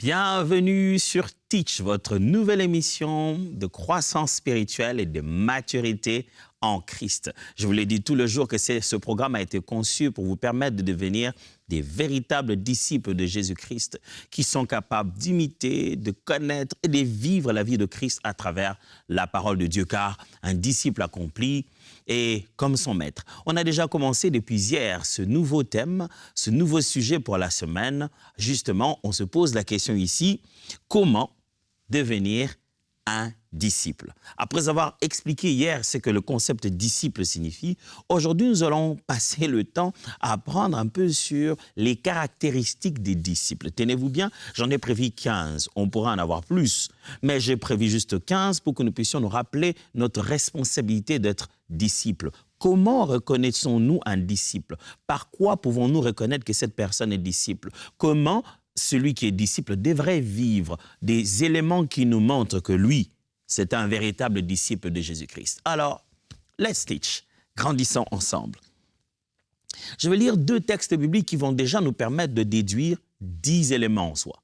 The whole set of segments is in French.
Bienvenue sur Teach, votre nouvelle émission de croissance spirituelle et de maturité en Christ. Je vous l'ai dit tout le jour que ce programme a été conçu pour vous permettre de devenir des véritables disciples de Jésus-Christ qui sont capables d'imiter, de connaître et de vivre la vie de Christ à travers la parole de Dieu, car un disciple accompli est comme son maître. On a déjà commencé depuis hier ce nouveau thème, ce nouveau sujet pour la semaine. Justement, on se pose la question ici, comment devenir un disciple? Après avoir expliqué hier ce que le concept disciple signifie, aujourd'hui nous allons passer le temps à apprendre un peu sur les caractéristiques des disciples. Tenez-vous bien, j'en ai prévu 15, on pourra en avoir plus, mais j'ai prévu juste 15 pour que nous puissions nous rappeler notre responsabilité d'être disciples. Comment reconnaissons-nous un disciple? Par quoi pouvons-nous reconnaître que cette personne est disciple? Comment celui qui est disciple devrait vivre des éléments qui nous montrent que lui, c'est un véritable disciple de Jésus-Christ. Alors, let's teach, grandissons ensemble. Je vais lire 2 textes bibliques qui vont déjà nous permettre de déduire 10 éléments en soi.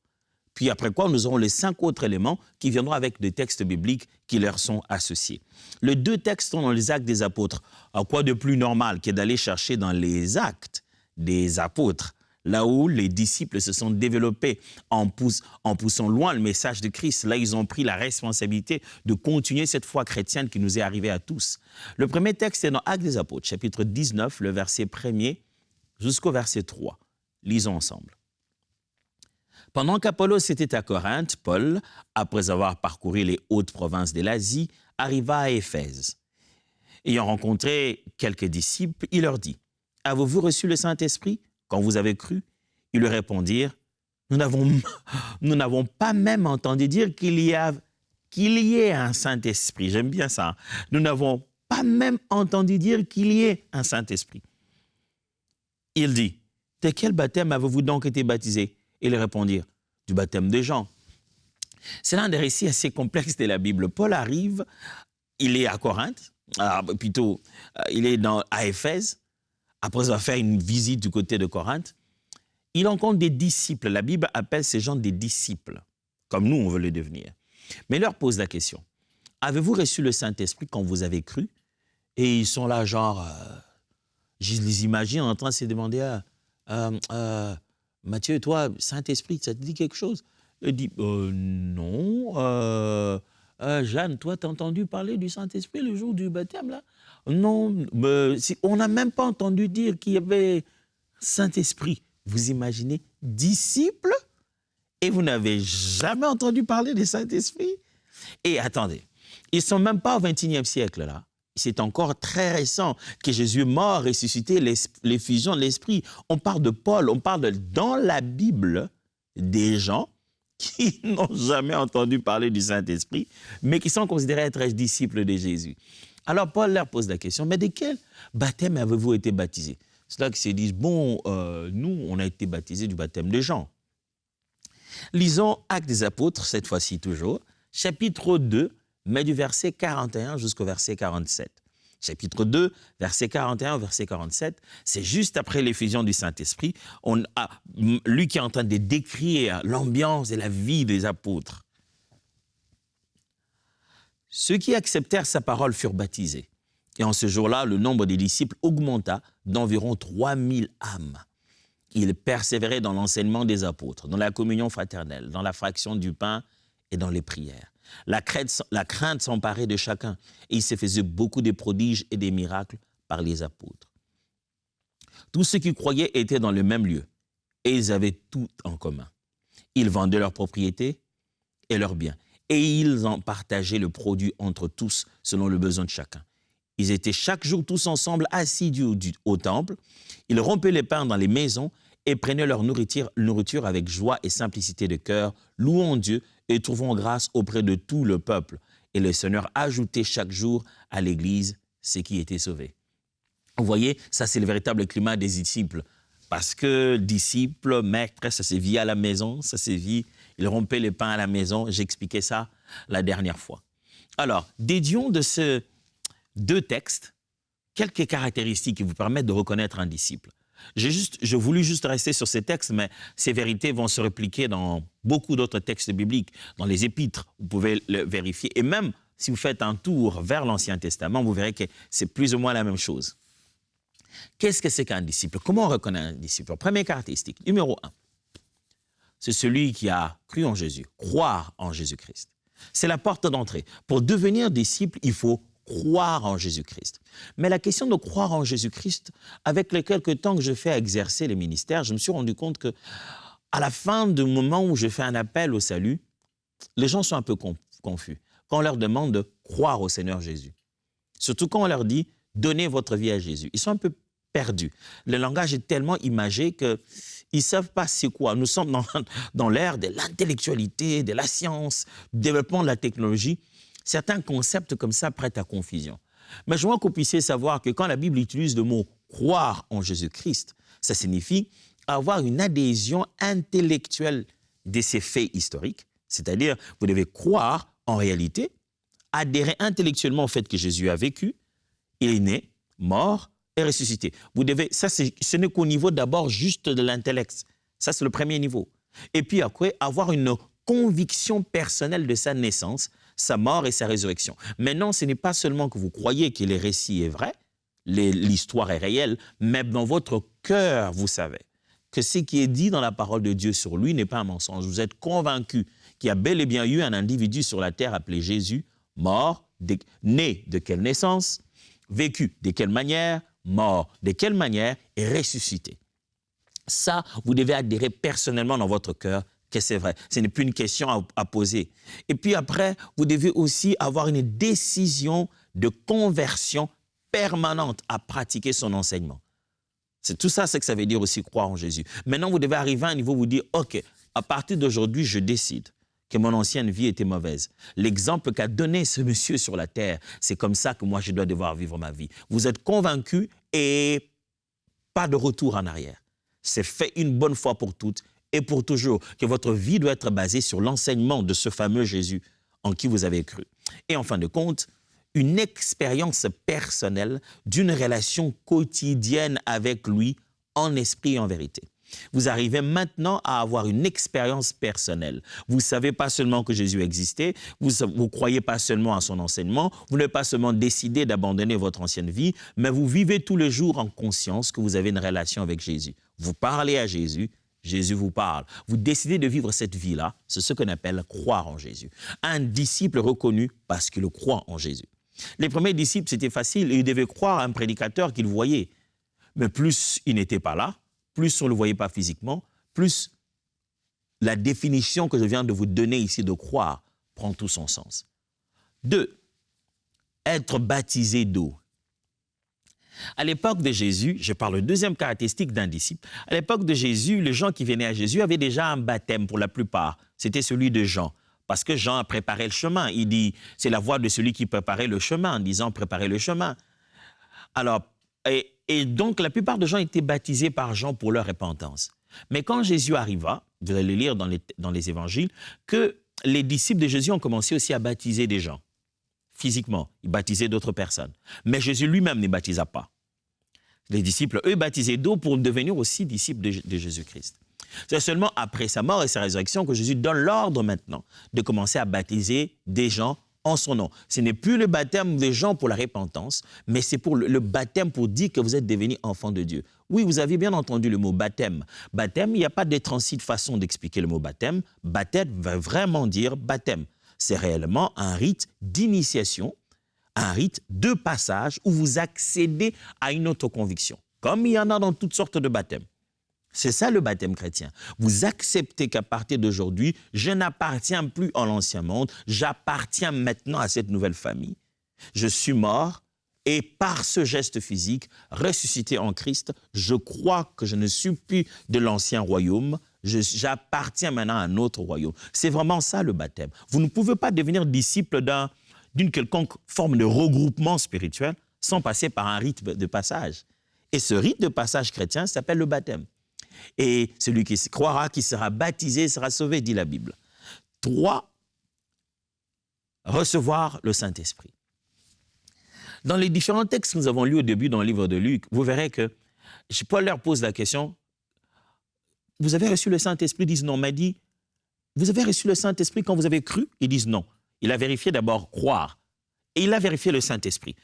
Puis après quoi, nous aurons les 5 autres éléments qui viendront avec des textes bibliques qui leur sont associés. Les 2 textes sont dans les Actes des Apôtres. À quoi de plus normal que d'aller chercher dans les Actes des Apôtres, là où les disciples se sont développés en poussant loin le message de Christ. Là, ils ont pris la responsabilité de continuer cette foi chrétienne qui nous est arrivée à tous. Le premier texte est dans Actes des Apôtres, chapitre 19, le verset 1er jusqu'au verset 3. Lisons ensemble. Pendant qu'Apollos était à Corinthe, Paul, après avoir parcouru les hautes provinces de l'Asie, arriva à Éphèse. Ayant rencontré quelques disciples, il leur dit, « Avez-vous reçu le Saint-Esprit quand vous avez cru ?» Ils lui répondirent, « Nous n'avons pas même entendu dire qu'il y ait un Saint-Esprit. » J'aime bien ça. Nous n'avons pas même entendu dire qu'il y ait un Saint-Esprit. Il dit, « De quel baptême avez-vous donc été baptisés ?» Ils répondirent, « Du baptême de Jean. » C'est l'un des récits assez complexes de la Bible. Paul arrive, il est à Corinthe, il est à Éphèse, après avoir fait une visite du côté de Corinthe. Il rencontre des disciples. La Bible appelle ces gens des disciples, comme nous, on veut les devenir. Mais il leur pose la question, « Avez-vous reçu le Saint-Esprit quand vous avez cru ?» Et ils sont là, genre, je les imagine en train de se demander, Matthieu, toi, Saint-Esprit, ça te dit quelque chose? Il dit, non. Jeanne, toi, t'as entendu parler du Saint-Esprit le jour du baptême, là? Non, on n'a même pas entendu dire qu'il y avait Saint-Esprit. Vous imaginez, disciples, et vous n'avez jamais entendu parler du Saint-Esprit? Et attendez, ils ne sont même pas au XXIe siècle, là. C'est encore très récent que Jésus est mort, ressuscité, l'effusion de l'Esprit. On parle de Paul, on parle dans la Bible des gens qui n'ont jamais entendu parler du Saint-Esprit, mais qui sont considérés être disciples de Jésus. Alors Paul leur pose la question, mais de quel baptême avez-vous été baptisés? C'est là qu'ils se disent, bon, nous, on a été baptisés du baptême de Jean. Lisons Actes des Apôtres, cette fois-ci toujours, chapitre 2, mais du verset 41 jusqu'au verset 47. Chapitre 2, verset 41, verset 47, c'est juste après l'effusion du Saint-Esprit. Lui qui est en train de décrire l'ambiance et la vie des apôtres. Ceux qui acceptèrent sa parole furent baptisés. Et en ce jour-là, le nombre des disciples augmenta d'environ 3000 âmes. Ils persévéraient dans l'enseignement des apôtres, dans la communion fraternelle, dans la fraction du pain et dans les prières. La crainte s'emparait de chacun et il se faisait beaucoup de prodiges et des miracles par les apôtres. Tous ceux qui croyaient étaient dans le même lieu et ils avaient tout en commun. Ils vendaient leurs propriétés et leurs biens et ils en partageaient le produit entre tous selon le besoin de chacun. Ils étaient chaque jour tous ensemble assidus au temple. Ils rompaient les pains dans les maisons et prenaient leur nourriture avec joie et simplicité de cœur, louant Dieu et trouvant grâce auprès de tout le peuple. Et le Seigneur ajoutait chaque jour à l'Église ceux qui étaient sauvés. Vous voyez, ça c'est le véritable climat des disciples. Parce que disciples, maîtres, ça se vit à la maison, ça se vit, ils rompaient les pains à la maison. J'expliquais ça la dernière fois. Alors, dédions de ces 2 textes quelques caractéristiques qui vous permettent de reconnaître un disciple. Je voulais juste rester sur ces textes, mais ces vérités vont se répliquer dans beaucoup d'autres textes bibliques, dans les épîtres, vous pouvez le vérifier. Et même si vous faites un tour vers l'Ancien Testament, vous verrez que c'est plus ou moins la même chose. Qu'est-ce que c'est qu'un disciple? Comment on reconnaît un disciple? Première caractéristique, numéro 1, c'est celui qui a cru en Jésus, croire en Jésus-Christ. C'est la porte d'entrée. Pour devenir disciple, il faut croire en Jésus-Christ. Mais la question de croire en Jésus-Christ, avec les quelques temps que je fais à exercer les ministères, je me suis rendu compte que à la fin du moment où je fais un appel au salut, les gens sont un peu confus quand on leur demande de croire au Seigneur Jésus. Surtout quand on leur dit « donnez votre vie à Jésus ». Ils sont un peu perdus. Le langage est tellement imagé qu'ils ne savent pas c'est quoi. Nous sommes dans l'ère de l'intellectualité, de la science, du développement de la technologie. Certains concepts comme ça prêtent à confusion. Mais je veux que vous puissiez savoir que quand la Bible utilise le mot « croire en Jésus-Christ », ça signifie avoir une adhésion intellectuelle de ces faits historiques. C'est-à-dire, vous devez croire en réalité, adhérer intellectuellement au fait que Jésus a vécu, il est né, mort et ressuscité. Vous devez, ça, ce n'est qu'au niveau d'abord juste de l'intellect. Ça, c'est le premier niveau. Et puis après, avoir une conviction personnelle de sa naissance, sa mort et sa résurrection. Maintenant, ce n'est pas seulement que vous croyez que les récits est vrai, l'histoire est réelle, mais dans votre cœur, vous savez que ce qui est dit dans la parole de Dieu sur lui n'est pas un mensonge. Vous êtes convaincu qu'il y a bel et bien eu un individu sur la terre appelé Jésus, mort, né de quelle naissance, vécu de quelle manière, mort de quelle manière et ressuscité. Ça, vous devez adhérer personnellement dans votre cœur que c'est vrai. Ce n'est plus une question à poser. Et puis après, vous devez aussi avoir une décision de conversion permanente à pratiquer son enseignement. C'est tout ça, c'est que ça veut dire aussi croire en Jésus. Maintenant, vous devez arriver à un niveau où vous dire, OK, à partir d'aujourd'hui, je décide que mon ancienne vie était mauvaise. L'exemple qu'a donné ce monsieur sur la terre, c'est comme ça que moi, je dois devoir vivre ma vie. Vous êtes convaincu et pas de retour en arrière. C'est fait une bonne fois pour toutes et pour toujours, que votre vie doit être basée sur l'enseignement de ce fameux Jésus en qui vous avez cru. Et en fin de compte, une expérience personnelle d'une relation quotidienne avec lui en esprit et en vérité. Vous arrivez maintenant à avoir une expérience personnelle. Vous ne savez pas seulement que Jésus existait, vous ne croyez pas seulement à son enseignement, vous n'avez pas seulement décidé d'abandonner votre ancienne vie, mais vous vivez tous les jours en conscience que vous avez une relation avec Jésus. Vous parlez à Jésus, Jésus vous parle. Vous décidez de vivre cette vie-là, c'est ce qu'on appelle croire en Jésus. Un disciple reconnu parce qu'il croit en Jésus. Les premiers disciples, c'était facile, ils devaient croire à un prédicateur qu'ils voyaient. Mais plus il n'était pas là, plus on ne le voyait pas physiquement, plus la définition que je viens de vous donner ici de croire prend tout son sens. 2. Être baptisé d'eau. À l'époque de Jésus, je parle de deuxième caractéristique d'un disciple, à l'époque de Jésus, les gens qui venaient à Jésus avaient déjà un baptême pour la plupart. C'était celui de Jean. Parce que Jean a préparé le chemin. Il dit, c'est la voix de celui qui préparait le chemin, en disant, préparez le chemin. Alors, et donc, la plupart des gens étaient baptisés par Jean pour leur repentance. Mais quand Jésus arriva, vous allez lire dans les évangiles, que les disciples de Jésus ont commencé aussi à baptiser des gens, physiquement. Ils baptisaient d'autres personnes. Mais Jésus lui-même ne baptisa pas. Les disciples, eux, baptisaient d'eau pour devenir aussi disciples de Jésus-Christ. C'est seulement après sa mort et sa résurrection que Jésus donne l'ordre maintenant de commencer à baptiser des gens en son nom. Ce n'est plus le baptême des gens pour la repentance, mais c'est pour le baptême pour dire que vous êtes devenus enfants de Dieu. Oui, vous avez bien entendu le mot baptême. Baptême, il n'y a pas de 36 façons d'expliquer le mot baptême. Baptême va vraiment dire baptême. C'est réellement un rite d'initiation, un rite de passage où vous accédez à une autre conviction, comme il y en a dans toutes sortes de baptêmes. C'est ça le baptême chrétien. Vous acceptez qu'à partir d'aujourd'hui, je n'appartiens plus à l'ancien monde, j'appartiens maintenant à cette nouvelle famille. Je suis mort et par ce geste physique, ressuscité en Christ, je crois que je ne suis plus de l'ancien royaume, j'appartiens maintenant à un autre royaume. C'est vraiment ça le baptême. Vous ne pouvez pas devenir disciple d'une quelconque forme de regroupement spirituel sans passer par un rite de passage. Et ce rite de passage chrétien s'appelle le baptême. Et celui qui croira, qui sera baptisé, sera sauvé, dit la Bible. 3. Recevoir le Saint-Esprit. Dans les différents textes que nous avons lus au début dans le livre de Luc, vous verrez que Paul leur pose la question, vous avez reçu le Saint-Esprit? Ils disent non. Mais il dit, vous avez reçu le Saint-Esprit quand vous avez cru? Ils disent non. Il a vérifié d'abord croire. Et il a vérifié le Saint-Esprit.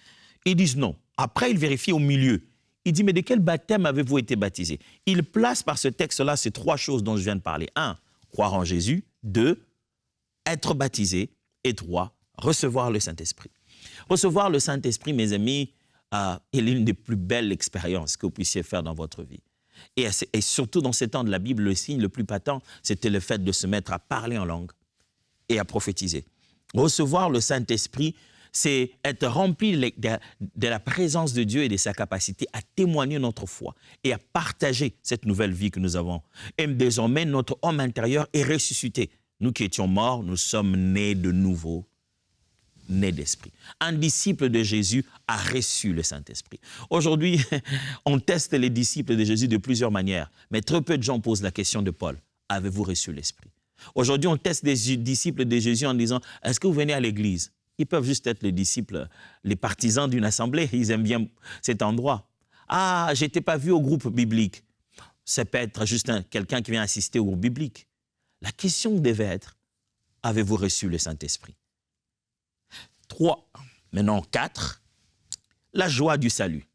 Ils disent non. Après, il vérifie au milieu. Il dit, mais de quel baptême avez-vous été baptisé? Il place par ce texte-là ces 3 choses dont je viens de parler. 1, croire en Jésus. 2, être baptisé. Et 3, recevoir le Saint-Esprit. Recevoir le Saint-Esprit, mes amis, est l'une des plus belles expériences que vous puissiez faire dans votre vie. Et surtout dans ces temps de la Bible, le signe le plus patent, c'était le fait de se mettre à parler en langue et à prophétiser. Recevoir le Saint-Esprit, c'est être rempli de la présence de Dieu et de sa capacité à témoigner notre foi et à partager cette nouvelle vie que nous avons. Et désormais, notre homme intérieur est ressuscité. Nous qui étions morts, nous sommes nés de nouveau, nés d'esprit. Un disciple de Jésus a reçu le Saint-Esprit. Aujourd'hui, on teste les disciples de Jésus de plusieurs manières, mais très peu de gens posent la question de Paul. Avez-vous reçu l'Esprit? Aujourd'hui, on teste des disciples de Jésus en disant, est-ce que vous venez à l'église? Ils peuvent juste être les disciples, les partisans d'une assemblée. Ils aiment bien cet endroit. Ah, je n'étais pas vu au groupe biblique. Ça peut être juste quelqu'un qui vient assister au groupe biblique. La question devait être, avez-vous reçu le Saint-Esprit? 3, maintenant 4, la joie du salut.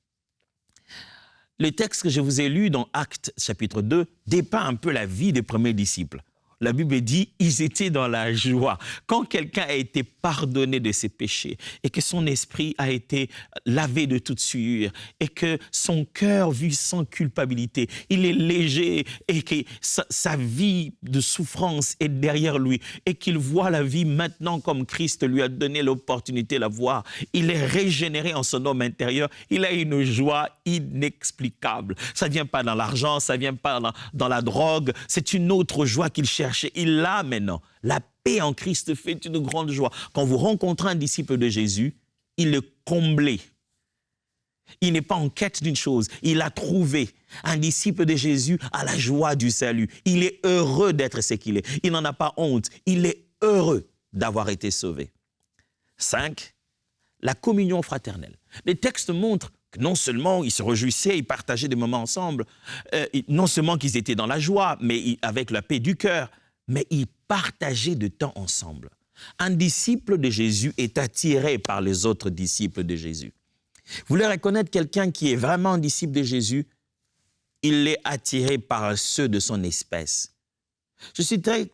Le texte que je vous ai lu dans Actes chapitre 2 dépeint un peu la vie des premiers disciples. La Bible dit, ils étaient dans la joie. Quand quelqu'un a été pardonné de ses péchés et que son esprit a été lavé de toute souillure et que son cœur vit sans culpabilité, il est léger et que sa vie de souffrance est derrière lui et qu'il voit la vie maintenant comme Christ lui a donné l'opportunité de la voir. Il est régénéré en son homme intérieur. Il a une joie inexplicable. Ça ne vient pas dans l'argent, ça ne vient pas dans la drogue. C'est une autre joie qu'il cherche. Il l'a maintenant. La paix en Christ fait une grande joie. Quand vous rencontrez un disciple de Jésus, il est comblé. Il n'est pas en quête d'une chose. Il a trouvé. Un disciple de Jésus a la joie du salut. Il est heureux d'être ce qu'il est. Il n'en a pas honte. Il est heureux d'avoir été sauvé. 5, la communion fraternelle. Les textes montrent que non seulement ils se réjouissaient, ils partageaient des moments ensemble, non seulement qu'ils étaient dans la joie, mais avec la paix du cœur, mais ils partageaient de temps ensemble. Un disciple de Jésus est attiré par les autres disciples de Jésus. Vous voulez reconnaître quelqu'un qui est vraiment un disciple de Jésus? Il est attiré par ceux de son espèce. Je suis très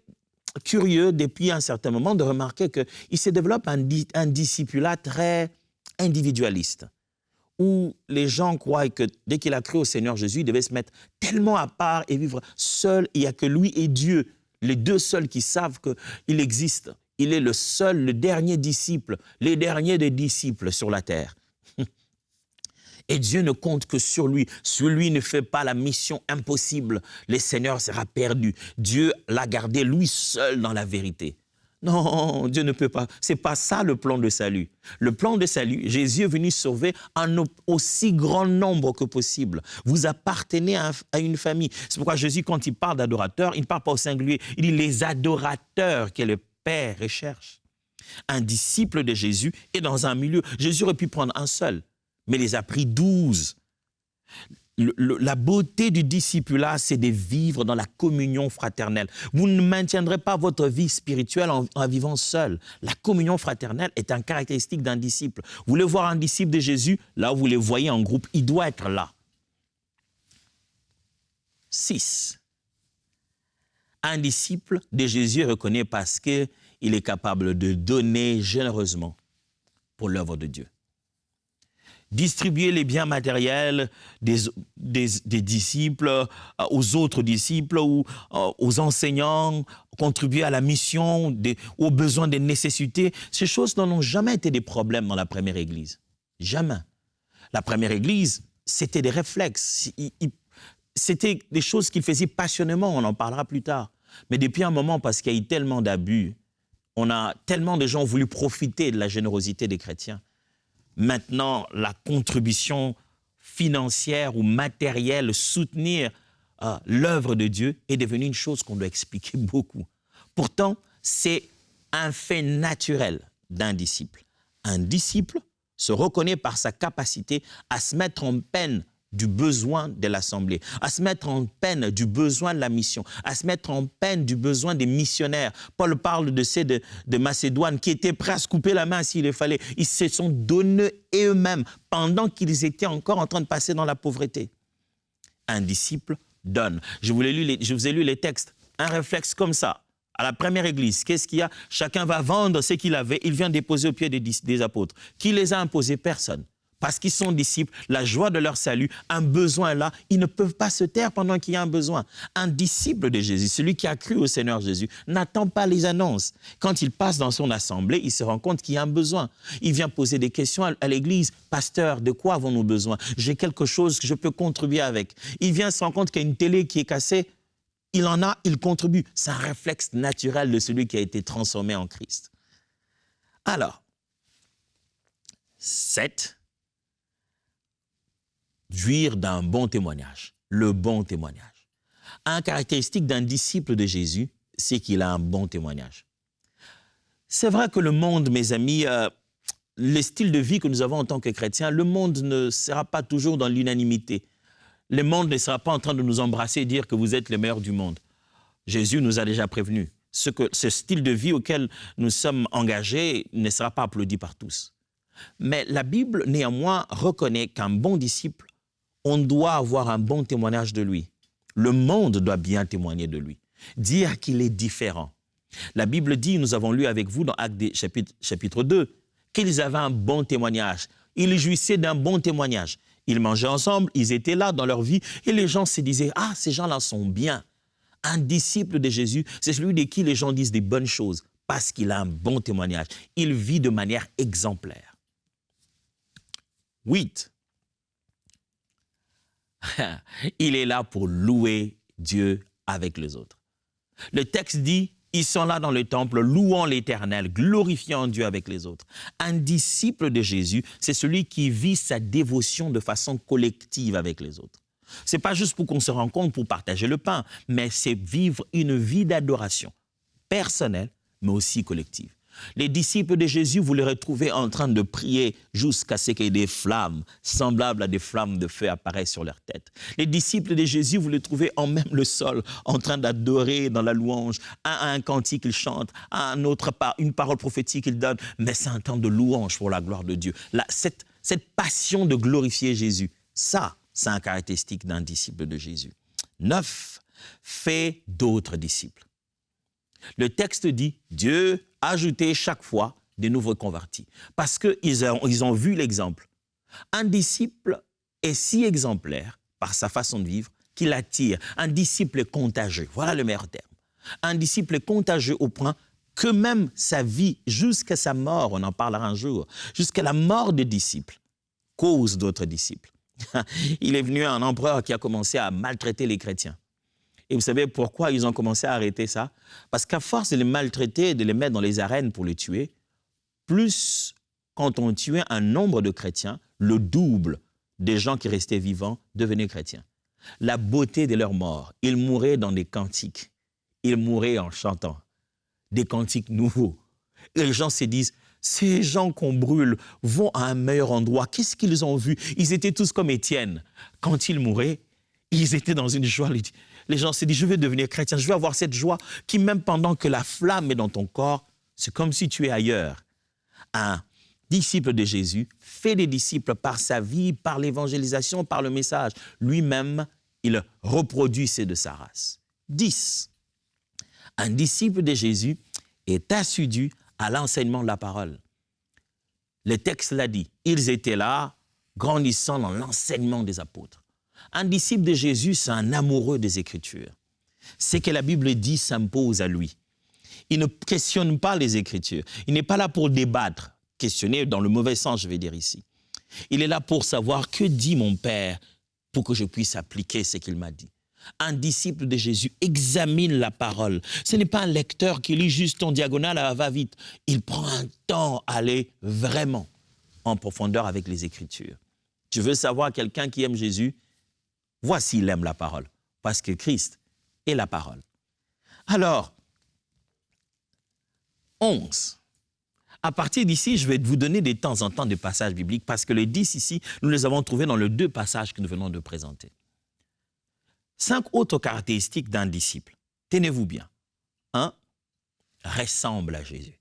curieux depuis un certain moment de remarquer qu'il se développe un discipulat très individualiste, où les gens croient que dès qu'il a cru au Seigneur Jésus, il devait se mettre tellement à part et vivre seul. Il n'y a que lui et Dieu, les deux seuls qui savent qu'il existe. Il est le seul, le dernier disciple, les derniers des disciples sur la terre. Et Dieu ne compte que sur lui. Celui ne fait pas la mission impossible. Le Seigneur sera perdu. Dieu l'a gardé lui seul dans la vérité. Non, Dieu ne peut pas. Ce n'est pas ça le plan de salut. Le plan de salut, Jésus est venu sauver un aussi grand nombre que possible. Vous appartenez à une famille. C'est pourquoi Jésus, quand il parle d'adorateurs, il ne parle pas au singulier. Il dit les adorateurs que le Père recherche. Un disciple de Jésus est dans un milieu. Jésus aurait pu prendre un seul, mais les a pris 12. La beauté du discipulat, c'est de vivre dans la communion fraternelle. Vous ne maintiendrez pas votre vie spirituelle en vivant seul. La communion fraternelle est une caractéristique d'un disciple. Vous voulez voir un disciple de Jésus? Là où vous les voyez en groupe, il doit être là. 6. Un disciple de Jésus reconnaît parce qu'il est capable de donner généreusement pour l'œuvre de Dieu. Distribuer les biens matériels des disciples aux autres disciples ou aux enseignants, contribuer à la mission, aux besoins des nécessités, ces choses n'ont jamais été des problèmes dans la première Église. Jamais. La première Église, c'était des réflexes. C'était des choses qu'ils faisaient passionnément, on en parlera plus tard. Mais depuis un moment, parce qu'il y a eu tellement d'abus, tellement de gens voulu profiter de la générosité des chrétiens. Maintenant, la contribution financière ou matérielle, soutenir l'œuvre de Dieu est devenue une chose qu'on doit expliquer beaucoup. Pourtant, c'est un fait naturel d'un disciple. Un disciple se reconnaît par sa capacité à se mettre en peine du besoin de l'Assemblée, à se mettre en peine du besoin de la mission, à se mettre en peine du besoin des missionnaires. Paul parle de ceux de Macédoine qui étaient prêts à se couper la main s'il le fallait. Ils se sont donnés eux-mêmes pendant qu'ils étaient encore en train de passer dans la pauvreté. Un disciple donne. Je vous ai lu les textes. Un réflexe comme ça. À la première église, qu'est-ce qu'il y a? Chacun va vendre ce qu'il avait. Il vient déposer aux pieds des apôtres. Qui les a imposés? Personne. Parce qu'ils sont disciples, la joie de leur salut, un besoin là, ils ne peuvent pas se taire pendant qu'il y a un besoin. Un disciple de Jésus, celui qui a cru au Seigneur Jésus, n'attend pas les annonces. Quand il passe dans son assemblée, il se rend compte qu'il y a un besoin. Il vient poser des questions à l'église. Pasteur, de quoi avons-nous besoin? J'ai quelque chose que je peux contribuer avec. Il vient se rendre compte qu'il y a une télé qui est cassée. Il en a, il contribue. C'est un réflexe naturel de celui qui a été transformé en Christ. Alors, 7. Jouir d'un bon témoignage. Le bon témoignage. Un caractéristique d'un disciple de Jésus, c'est qu'il a un bon témoignage. C'est vrai que le monde, mes amis, le style de vie que nous avons en tant que chrétiens, le monde ne sera pas toujours dans l'unanimité. Le monde ne sera pas en train de nous embrasser et dire que vous êtes les meilleurs du monde. Jésus nous a déjà prévenus. Ce style de vie auquel nous sommes engagés ne sera pas applaudi par tous. Mais la Bible, néanmoins, reconnaît qu'un bon disciple, on doit avoir un bon témoignage de lui. Le monde doit bien témoigner de lui, dire qu'il est différent. La Bible dit, nous avons lu avec vous dans Actes chapitre 2, qu'ils avaient un bon témoignage. Ils jouissaient d'un bon témoignage. Ils mangeaient ensemble, ils étaient là dans leur vie et les gens se disaient « Ah, ces gens-là sont bien ». Un disciple de Jésus, c'est celui de qui les gens disent des bonnes choses parce qu'il a un bon témoignage. Il vit de manière exemplaire. 8. Il est là pour louer Dieu avec les autres. Le texte dit « Ils sont là dans le temple, louant l'Éternel, glorifiant Dieu avec les autres. » Un disciple de Jésus, c'est celui qui vit sa dévotion de façon collective avec les autres. Ce n'est pas juste pour qu'on se rencontre pour partager le pain, mais c'est vivre une vie d'adoration personnelle, mais aussi collective. Les disciples de Jésus, vous les retrouvez en train de prier jusqu'à ce que des flammes, semblables à des flammes de feu, apparaissent sur leur tête. Les disciples de Jésus, vous les trouvez en même le sol, en train d'adorer dans la louange, à un cantique qu'ils chantent, à un autre une parole prophétique qu'ils donnent, mais c'est un temps de louange pour la gloire de Dieu. Là, cette passion de glorifier Jésus, ça, c'est un caractéristique d'un disciple de Jésus. 9. Fait d'autres disciples. Le texte dit, Dieu a ajouté chaque fois des nouveaux convertis. Parce qu'ils ont vu l'exemple. Un disciple est si exemplaire par sa façon de vivre qu'il attire. Un disciple est contagieux. Voilà le meilleur terme. Un disciple est contagieux au point que même sa vie, jusqu'à sa mort, on en parlera un jour, jusqu'à la mort des disciples, cause d'autres disciples. Il est venu un empereur qui a commencé à maltraiter les chrétiens. Et vous savez pourquoi ils ont commencé à arrêter ça? Parce qu'à force de les maltraiter, de les mettre dans les arènes pour les tuer, plus quand on tuait un nombre de chrétiens, le double des gens qui restaient vivants devenaient chrétiens. La beauté de leur mort, ils mouraient dans des cantiques. Ils mouraient en chantant des cantiques nouveaux. Et les gens se disent, ces gens qu'on brûle vont à un meilleur endroit. Qu'est-ce qu'ils ont vu? Ils étaient tous comme Étienne. Quand il mourait, ils étaient dans une joie. Les gens se disent, je veux devenir chrétien, je veux avoir cette joie qui, même pendant que la flamme est dans ton corps, c'est comme si tu es ailleurs. Un disciple de Jésus fait des disciples par sa vie, par l'évangélisation, par le message. Lui-même, il reproduit ceux de sa race. 10. Un disciple de Jésus est assidu à l'enseignement de la parole. Le texte l'a dit, ils étaient là, grandissant dans l'enseignement des apôtres. Un disciple de Jésus, c'est un amoureux des Écritures. Ce que la Bible dit s'impose à lui. Il ne questionne pas les Écritures. Il n'est pas là pour débattre, questionner dans le mauvais sens, je vais dire ici. Il est là pour savoir que dit mon Père pour que je puisse appliquer ce qu'il m'a dit. Un disciple de Jésus examine la parole. Ce n'est pas un lecteur qui lit juste en diagonale à va-vite. Il prend un temps à aller vraiment en profondeur avec les Écritures. Tu veux savoir quelqu'un qui aime Jésus? Voici, il aime la parole, parce que Christ est la parole. Alors, 11. À partir d'ici, je vais vous donner de temps en temps des passages bibliques parce que les 10 ici, nous les avons trouvés dans les 2 passages que nous venons de présenter. 5 autres caractéristiques d'un disciple. Tenez-vous bien. 1. Ressemble à Jésus.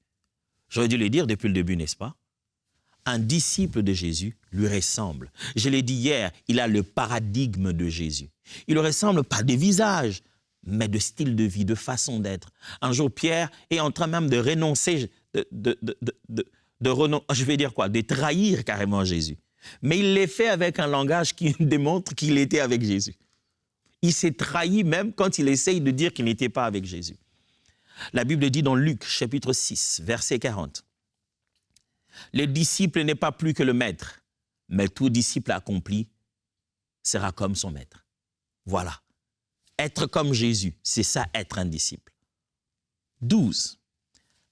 J'aurais dû le dire depuis le début, n'est-ce pas? Un disciple de Jésus lui ressemble. Je l'ai dit hier, il a le paradigme de Jésus. Il ne ressemble pas de visage, mais de style de vie, de façon d'être. Un jour, Pierre est en train même de renoncer, je vais dire quoi, de trahir carrément Jésus. Mais il l'est fait avec un langage qui démontre qu'il était avec Jésus. Il s'est trahi même quand il essaye de dire qu'il n'était pas avec Jésus. La Bible dit dans Luc, chapitre 6, verset 40. « Le disciple n'est pas plus que le maître, mais tout disciple accompli sera comme son maître. » Voilà. Être comme Jésus, c'est ça être un disciple. 12.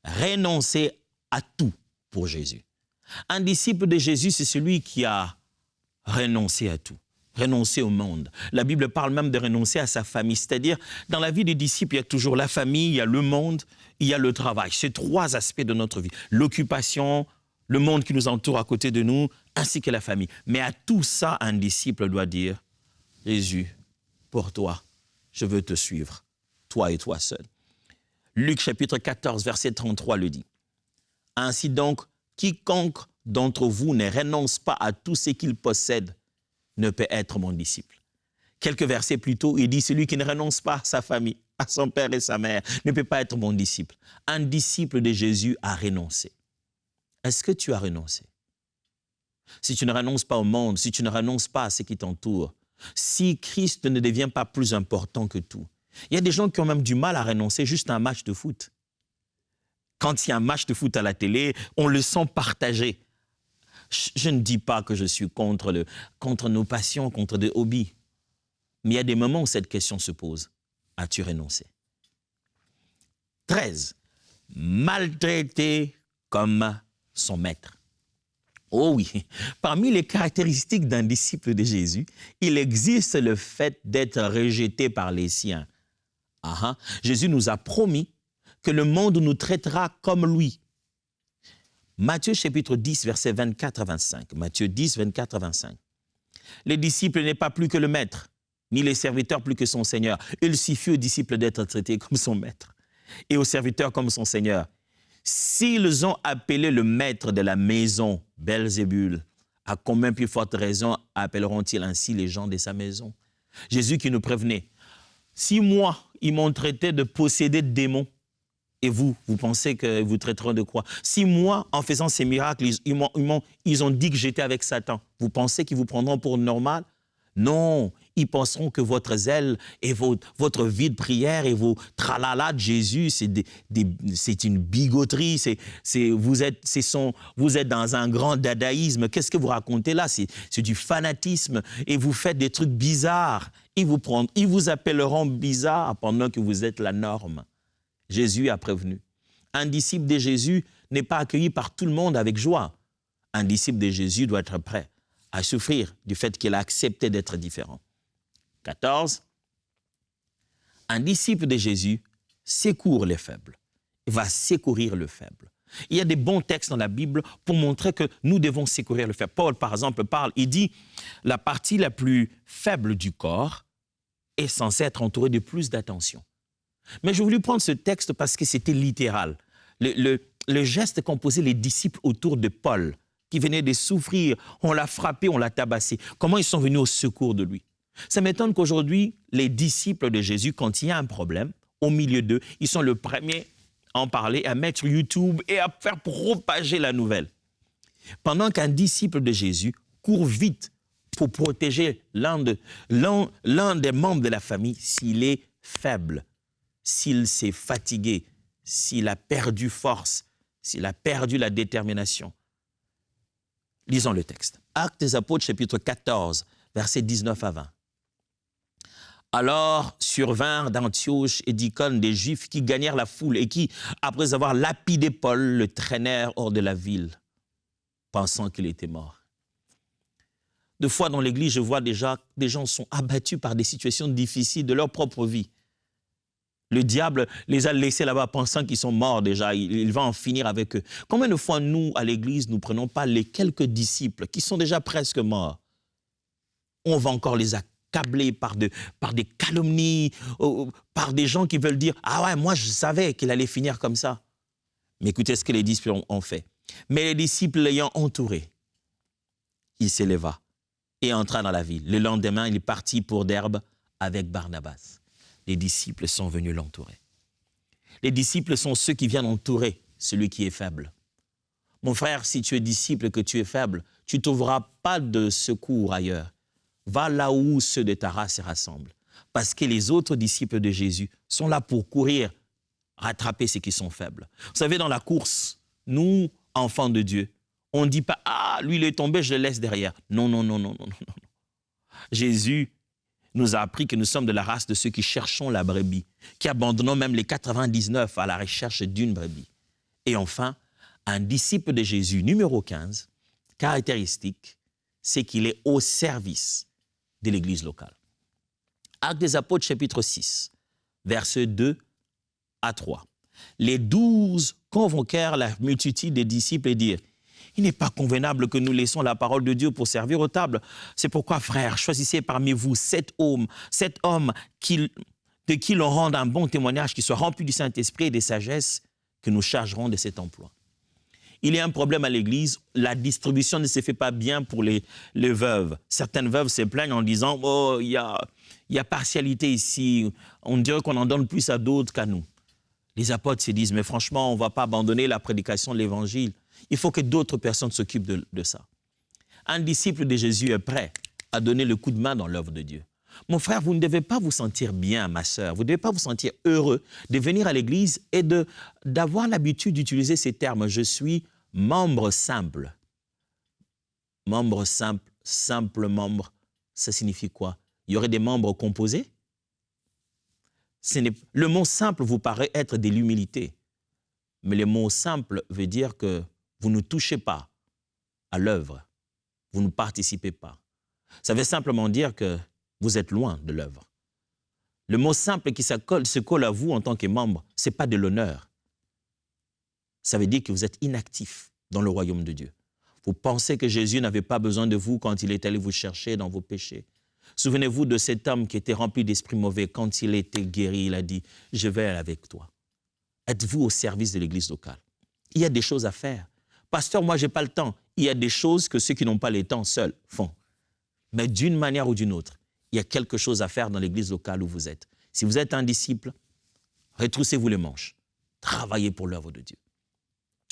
Renoncer à tout pour Jésus. Un disciple de Jésus, c'est celui qui a renoncé à tout. Renoncer au monde. La Bible parle même de renoncer à sa famille. C'est-à-dire, dans la vie des disciples, il y a toujours la famille, il y a le monde, il y a le travail. C'est 3 aspects de notre vie. L'occupation, le monde qui nous entoure à côté de nous, ainsi que la famille. Mais à tout ça, un disciple doit dire, Jésus, pour toi, je veux te suivre, toi et toi seul. Luc chapitre 14, verset 33 le dit. Ainsi donc, quiconque d'entre vous ne renonce pas à tout ce qu'il possède ne peut être mon disciple. Quelques versets plus tôt, il dit, celui qui ne renonce pas à sa famille, à son père et sa mère, ne peut pas être mon disciple. Un disciple de Jésus a renoncé. Est-ce que tu as renoncé? Si tu ne renonces pas au monde, si tu ne renonces pas à ce qui t'entoure, si Christ ne devient pas plus important que tout. Il y a des gens qui ont même du mal à renoncer juste à un match de foot. Quand il y a un match de foot à la télé, on le sent partagé. Je ne dis pas que je suis contre nos passions, contre des hobbies. Mais il y a des moments où cette question se pose. As-tu renoncé? 13. Maltraité comme son maître. Oh oui, parmi les caractéristiques d'un disciple de Jésus, il existe le fait d'être rejeté par les siens. Jésus nous a promis que le monde nous traitera comme lui. Matthieu chapitre 10, versets 24 à 25. Matthieu 10, 24 à 25. Le disciple n'est pas plus que le maître, ni le serviteur plus que son Seigneur. Il suffit au disciple d'être traité comme son maître et au serviteur comme son Seigneur. S'ils ont appelé le maître de la maison Belzébul, à combien plus forte raison appelleront-ils ainsi les gens de sa maison? Jésus qui nous prévenait, si moi, ils m'ont traité de possédé de démons, et vous pensez que vous traiteront de quoi? Si moi, en faisant ces miracles, ils ont dit que j'étais avec Satan, vous pensez qu'ils vous prendront pour normal? Non, ils penseront que votre zèle et votre vie de prière et vos tralala de Jésus, c'est une bigoterie, vous êtes dans un grand dadaïsme. Qu'est-ce que vous racontez là? C'est du fanatisme et vous faites des trucs bizarres. Ils vous appelleront bizarre pendant que vous êtes la norme. Jésus a prévenu. Un disciple de Jésus n'est pas accueilli par tout le monde avec joie. Un disciple de Jésus doit être prêt à souffrir du fait qu'il a accepté d'être différent. 14. Un disciple de Jésus secourt les faibles. Il va secourir le faible. Il y a des bons textes dans la Bible pour montrer que nous devons secourir le faible. Paul, par exemple, il dit « La partie la plus faible du corps est censée être entourée de plus d'attention. » Mais je voulais prendre ce texte parce que c'était littéral. Le geste qu'ont posé les disciples autour de Paul, qui venait de souffrir, on l'a frappé, on l'a tabassé. Comment ils sont venus au secours de lui? Ça m'étonne qu'aujourd'hui, les disciples de Jésus, quand il y a un problème, au milieu d'eux, ils sont les premiers à en parler, à mettre YouTube et à faire propager la nouvelle. Pendant qu'un disciple de Jésus court vite pour protéger l'un des membres de la famille s'il est faible, s'il s'est fatigué, s'il a perdu force, s'il a perdu la détermination. Lisons le texte. Actes des Apôtres, chapitre 14, versets 19 à 20. Alors survinrent d'Antioche et d'Icône des Juifs qui gagnèrent la foule et qui, après avoir lapidé Paul, le traînèrent hors de la ville, pensant qu'il était mort. Deux fois dans l'Église, je vois déjà des gens sont abattus par des situations difficiles de leur propre vie. Le diable les a laissés là-bas pensant qu'ils sont morts déjà. Il va en finir avec eux. Combien de fois, nous, à l'Église, nous ne prenons pas les quelques disciples qui sont déjà presque morts? On va encore les accabler par des calomnies, par des gens qui veulent dire « Ah ouais, moi, je savais qu'il allait finir comme ça. » Mais écoutez ce que les disciples ont fait. Mais les disciples l'ayant entouré, il s'éleva et entra dans la ville. Le lendemain, il est parti pour Derbe avec Barnabas. Les disciples sont venus l'entourer. Les disciples sont ceux qui viennent entourer celui qui est faible. Mon frère, si tu es disciple et que tu es faible, tu ne trouveras pas de secours ailleurs. Va là où ceux de ta race se rassemblent. Parce que les autres disciples de Jésus sont là pour courir, rattraper ceux qui sont faibles. Vous savez, dans la course, nous, enfants de Dieu, on ne dit pas « Ah, lui, il est tombé, je le laisse derrière. » Non, non, non, non, non, non, non. Jésus nous a appris que nous sommes de la race de ceux qui cherchons la brebis, qui abandonnons même les 99 à la recherche d'une brebis. Et enfin, un disciple de Jésus, numéro 15, caractéristique, c'est qu'il est au service de l'Église locale. Actes des Apôtres, chapitre 6, versets 2 à 3. Les 12 convoquèrent la multitude des disciples et dirent « Il n'est pas convenable que nous laissions la parole de Dieu pour servir aux tables. C'est pourquoi, frères, choisissez parmi vous 7 hommes de qui l'on rende un bon témoignage, qui soit rempli du Saint-Esprit et de sagesse, que nous chargerons de cet emploi. » Il y a un problème à l'Église, la distribution ne se fait pas bien pour les veuves. Certaines veuves se plaignent en disant « Oh, il y a partialité ici, on dirait qu'on en donne plus à d'autres qu'à nous. » Les apôtres se disent « Mais franchement, on ne va pas abandonner la prédication de l'Évangile. Il faut que d'autres personnes s'occupent de ça. » Un disciple de Jésus est prêt à donner le coup de main dans l'œuvre de Dieu. Mon frère, vous ne devez pas vous sentir bien, ma sœur. Vous ne devez pas vous sentir heureux de venir à l'Église et d'avoir l'habitude d'utiliser ces termes. Je suis membre simple. Membre simple, simple membre, ça signifie quoi? Il y aurait des membres composés? Le mot simple vous paraît être de l'humilité. Mais le mot simple veut dire que vous ne touchez pas à l'œuvre. Vous ne participez pas. Ça veut simplement dire que vous êtes loin de l'œuvre. Le mot simple qui se colle à vous en tant que membre, ce n'est pas de l'honneur. Ça veut dire que vous êtes inactif dans le royaume de Dieu. Vous pensez que Jésus n'avait pas besoin de vous quand il est allé vous chercher dans vos péchés. Souvenez-vous de cet homme qui était rempli d'esprits mauvais. Quand il était guéri, il a dit « Je vais aller avec toi ». Êtes-vous au service de l'Église locale? Il y a des choses à faire. Pasteur, moi, je n'ai pas le temps. Il y a des choses que ceux qui n'ont pas le temps seuls font. Mais d'une manière ou d'une autre, il y a quelque chose à faire dans l'Église locale où vous êtes. Si vous êtes un disciple, retroussez-vous les manches. Travaillez pour l'œuvre de Dieu.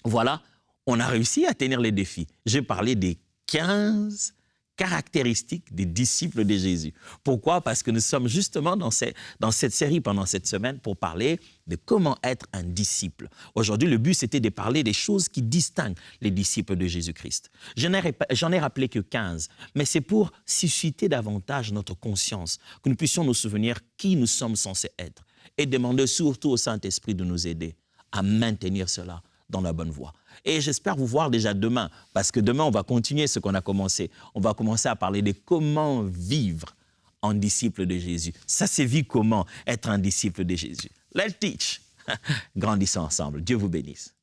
Voilà, on a réussi à tenir les défis. J'ai parlé des 15 caractéristiques des disciples de Jésus. Pourquoi? Parce que nous sommes justement dans cette série pendant cette semaine pour parler de comment être un disciple. Aujourd'hui, le but, c'était de parler des choses qui distinguent les disciples de Jésus-Christ. J'en ai rappelé que 15, mais c'est pour susciter davantage notre conscience, que nous puissions nous souvenir qui nous sommes censés être et demander surtout au Saint-Esprit de nous aider à maintenir cela dans la bonne voie. Et j'espère vous voir déjà demain, parce que demain, on va continuer ce qu'on a commencé. On va commencer à parler de comment vivre en disciple de Jésus. Ça, c'est vie comment être un disciple de Jésus. Let's teach. Grandissons ensemble. Dieu vous bénisse.